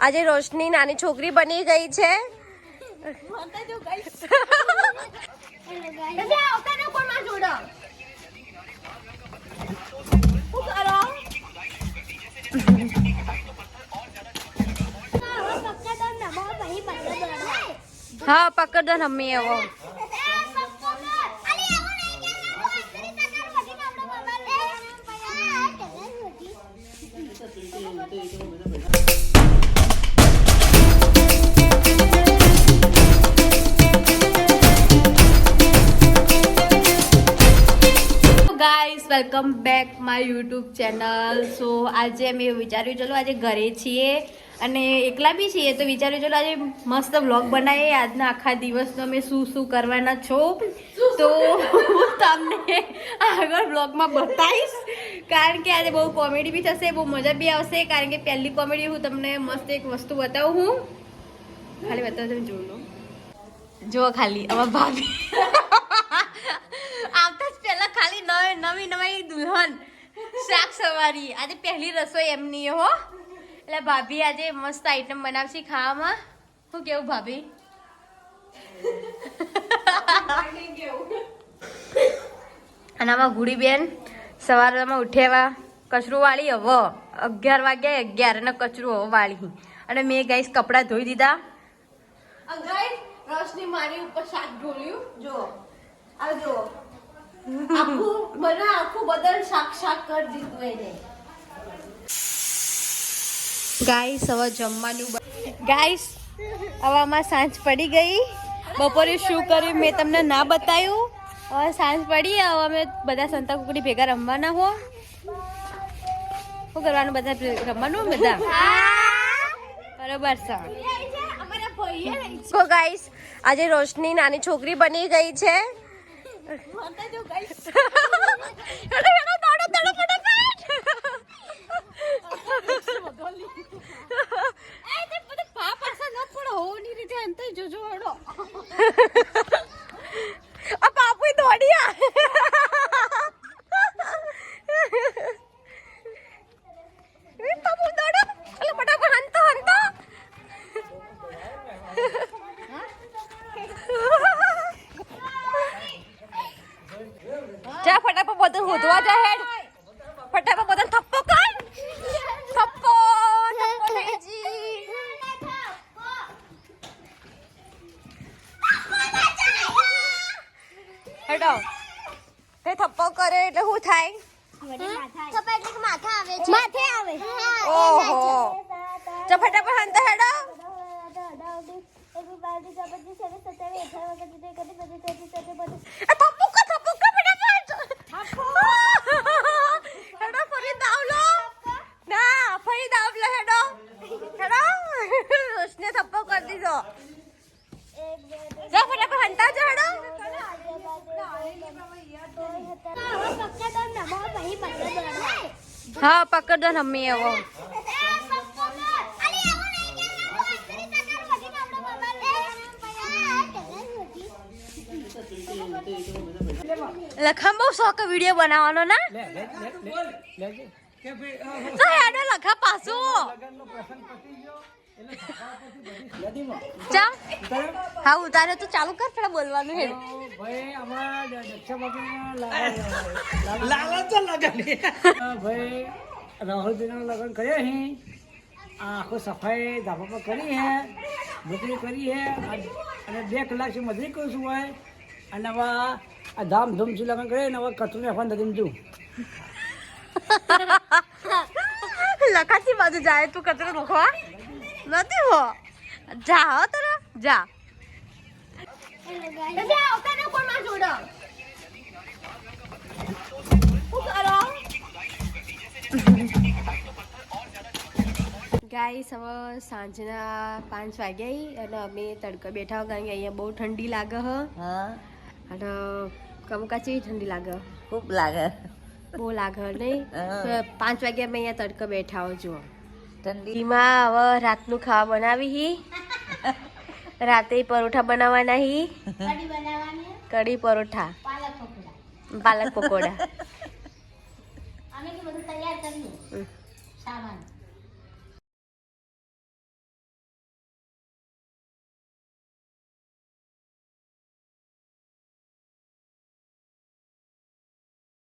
આજે રોશની નાની છોકરી બની ગઈ છે. હા પકડ દો મમ્મી હવે. Guys welcome back my YouTube channel. So આજે મેં વિચાર્યું ચલો આજે ઘરે છીએ અને એકલા બી છીએ તો વિચાર્યું ચલો આજે મસ્ત વ્લોગ બનાવીએ. આજના આખા દિવસનો અમે શું કરવાના છો તો હું તમને આગળ વ્લોગમાં બતાવીશ. કારણ કે આજે બહુ કોમેડી બી થશે, બહુ મજા બી આવશે. કારણ કે પહેલી કોમેડી હું તમને મસ્ત એક વસ્તુ બતાવું. હું ખાલી બતાવું, તમે જોઈ લો. જુઓ ખાલી અમારા ભાભી આવતા જ પહેલા ખાલી નવી દુલ્હન શાક સવારી. આજે પહેલી રસોઈ એમની હો. એટલે ભાભી આજે મસ્ત આઈટમ બનાવશે ખાવામાં. શું કેવું ભાભી? અને આમાં ગુડી બેન સવારમાં ઉઠ્યા કચરું વાળી હવે 11 વાગ્યા 11 અને કચરું હવે વાળી. અને મેં ગાઈસ કપડાં ધોઈ દીધા. રોશની મારી ઉપર શાક ઢોળ્યું. જો આ જો આખું બદલ શાક કરી દીધું એને. ગાઈસ હવે જમવાનું ગાઈસ હવે આમાં સાંજ પડી ગઈ. બપોરે શું કર્યું મેં તમને ના બતાવ્યું. હવે સાંજ પડી હવે અમે બધા સંતા કુકડી ભેગા રમવાના હો. શું કરવાનું? બધા રમવાનું બધા બરોબર છે. સો ગાઈસ આજે રોશની નાની છોકરી બની ગઈ છે. પાપુ દોડ્યા. પાપુ દોડો ફટાફટ હંતો જા ફટાફટ બધું હોદવા જા. હેડ ફટાફટ બધું થપ્પો કર. થપ્પો લેજી. હેડો તે થપ્પો કરે એટલે શું થાય? માથે આવે. ઓહો જા ફટાફટ હંતો હેડો. રોશને થપ્પો કરી દીધો. જા ફટાફટ હંતા જા હેડો. હા પકડ દો મમ્મી હવે. લખા બહુ શોખ વિડીયો બનાવવાનો ના. તો હેડો લખા પાછું. હા ઉતારે તો ચાલુ કર પેલા બોલવાનું. હેડ રાહુલજી નું લગ્ન કર્યા હે. આખો સફાઈ ધાબા પર કરી હે, નોકરી કરી હે અને 2 કલાકથી મજૂરી કરું છું ભાઈ. અને હવે આ ધામધૂમથી લગ્ન કરે ને હવે કચરું નાખવાનું નથી તું. લખાથી બાજુ જાય તું કચરો નાખવા નથી હો. જા હો તને જા. ગાઈસ હવે સાંજના 5 વાગ્યા અને અમે તડકા બેઠા કારણ કે અહીંયા બહુ ઠંડી લાગે હ. અને કમકાચી ઠંડી લાગે. ખૂબ લાગે. બહુ લાગે નહીં. 5 વાગ્યા અમે અહીંયા તડકા બેઠા હો. જુઓ ઠંડીમાં હવે રાતનું ખાવા બનાવી. રાતે પરોઠા બનાવવાના હી. કઢી પરોઠા પાલક પકોડા. અમે બધું તૈયાર કરીએ સામાન.